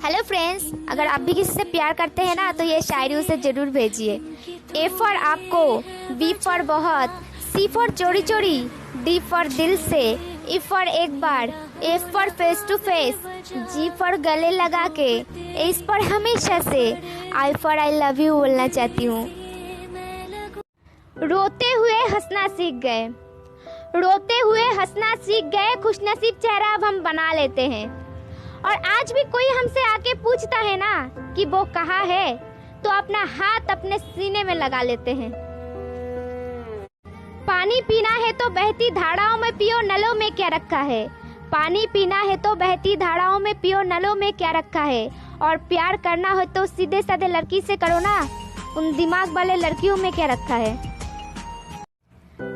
Hello friends, अगर आप भी किसी से प्यार करते हैं ना तो ये शायरी उसे जरूर भेजिए। ए फॉर आपको, बी फॉर बहुत, सी फॉर चोरी चोरी, डी फॉर दिल से, ई फॉर एक बार, F for face to face, G for गले लगा के, एस फॉर हमेशा से, I for I love you बोलना चाहती हूँ। रोते हुए हंसना सीख गए, रोते हुए हंसना सीख गए, खुशनसीब चेहरा अब हम बना लेते हैं। और आज भी कोई हमसे आके पूछता है ना कि वो कहाँ है, तो अपना हाथ अपने सीने में लगा लेते हैं। पानी पीना है तो बहती धाराओं में पियो, नलों में क्या रखा है। पानी पीना है तो बहती धाराओं में पियो, नलों में क्या रखा है। और प्यार करना हो तो सीधे साधे लड़की से करो ना, उन दिमाग वाले लड़कियों में क्या रखा है।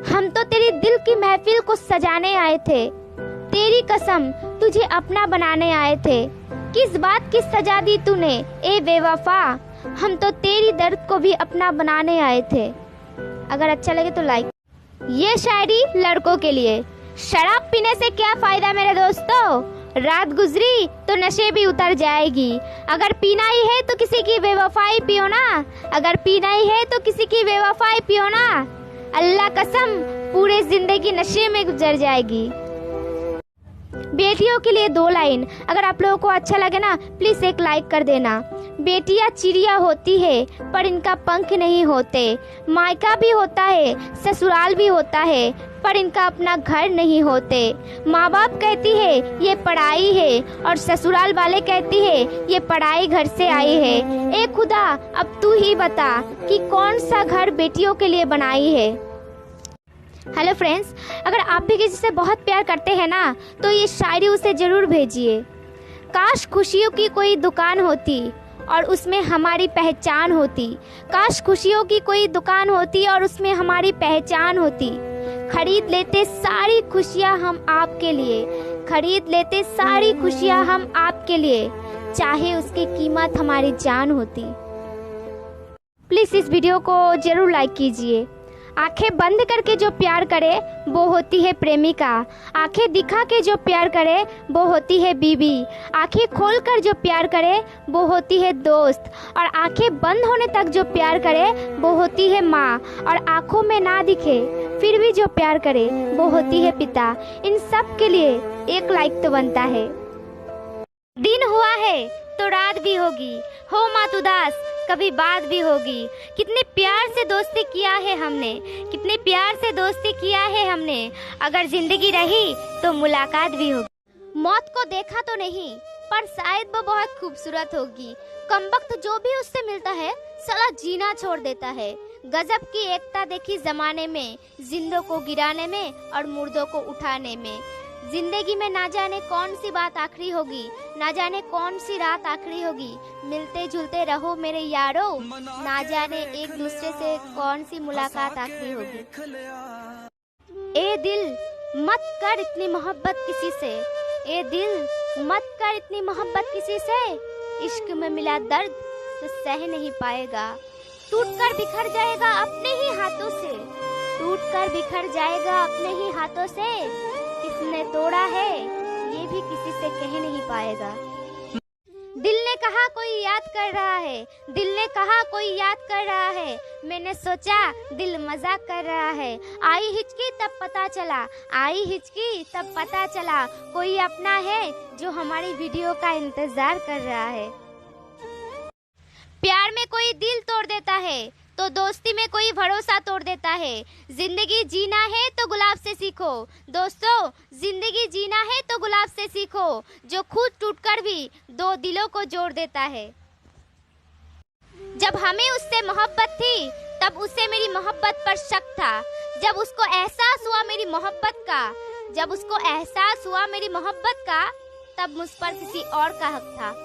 हम तो तेरी दिल की महफिल को सजाने आए थे, तेरी कसम तुझे अपना बनाने आए थे। किस बात की सजा दी तूने ए बेवफा, हम तो तेरी दर्द को भी अपना बनाने आए थे। अगर अच्छा लगे तो लाइक। ये शायरी लड़कों के लिए। शराब पीने से क्या फायदा मेरे दोस्तों, रात गुजरी तो नशे भी उतर जाएगी। अगर पीना ही है तो किसी की बेवफाई पियो ना, अगर पीना ही है तो किसी की बेवफाई पियो ना। अल्लाह कसम पूरे जिंदगी नशे में गुजर जाएगी। बेटियों के लिए 2 लाइन। अगर आप लोगों को अच्छा लगे ना प्लीज एक लाइक कर देना। बेटियां चिड़िया होती है पर इनका पंख नहीं होते। मायका भी होता है, ससुराल भी होता है, पर इनका अपना घर नहीं होते। माँ बाप कहती है ये पढ़ाई है, और ससुराल वाले कहती है ये पढ़ाई घर से आई है। ए खुदा अब तू ही बता कि कौन सा घर बेटियों के लिए बनाई है। हेलो फ्रेंड्स, अगर आप भी किसी से बहुत प्यार करते हैं ना तो ये शायरी उसे ज़रूर भेजिए। काश खुशियों की कोई दुकान होती और उसमें हमारी पहचान होती। काश खुशियों की कोई दुकान होती और उसमें हमारी पहचान होती। खरीद लेते सारी खुशियाँ हम आपके लिए, खरीद लेते सारी खुशियाँ हम आपके लिए, चाहे उसकी कीमत हमारी जान होती। प्लीज़ इस वीडियो को ज़रूर लाइक कीजिए। आंखें बंद करके जो प्यार करे वो होती है प्रेमिका। आंखें दिखा के जो प्यार करे वो होती है बीवी। आंखें खोल कर जो प्यार करे वो होती है दोस्त। और आंखें बंद होने तक जो प्यार करे वो होती है माँ। और आंखों में ना दिखे फिर भी जो प्यार करे वो होती है पिता। इन सब के लिए एक लाइक तो बनता है। दिन हुआ है तो रात भी होगी, हो मत उदास कभी बात भी होगी। कितने प्यार से दोस्ती किया है हमने, कितने प्यार से दोस्ती किया है हमने। अगर जिंदगी रही तो मुलाकात भी होगी। मौत को देखा तो नहीं पर शायद वो बहुत खूबसूरत होगी। कमबख्त जो भी उससे मिलता है साला जीना छोड़ देता है। गजब की एकता देखी जमाने में, जिंदों को गिराने में और मुर्दों को उठाने में। जिंदगी में ना जाने कौन सी बात आखिरी होगी, ना जाने कौन सी रात आखिरी होगी। मिलते जुलते रहो मेरे यारो, ना जाने एक दूसरे से कौन सी मुलाकात आखिरी होगी। ए दिल मत कर इतनी मोहब्बत किसी से, ए दिल मत कर इतनी मोहब्बत किसी से। इश्क में मिला दर्द तो सह नहीं पाएगा, टूट कर बिखर जाएगा अपने ही हाथों से, टूट कर बिखर जाएगा अपने ही हाथों से। किसने तोड़ा है ये भी किसी से कह नहीं पाएगा। दिल ने कहा कोई याद कर रहा है, दिल ने कहा कोई याद कर रहा है। मैंने सोचा दिल मजाक कर रहा है। आई हिचकी तब पता चला, आई हिचकी तब पता चला, कोई अपना है जो हमारी वीडियो का इंतजार कर रहा है। प्यार में कोई दिल तोड़ देता है तो दोस्ती में कोई भरोसा तोड़ देता है। जिंदगी जीना है तो गुलाब से सीखो दोस्तों, जिंदगी जीना है तो गुलाब से सीखो, जो खुद टूटकर भी 2 दिलों को जोड़ देता है। जब हमें उससे मोहब्बत थी तब उसे मेरी मोहब्बत पर शक था। जब उसको एहसास हुआ मेरी मोहब्बत का, जब उसको एहसास हुआ मेरी मोहब्बत का, तब मुझ पर किसी और का हक था।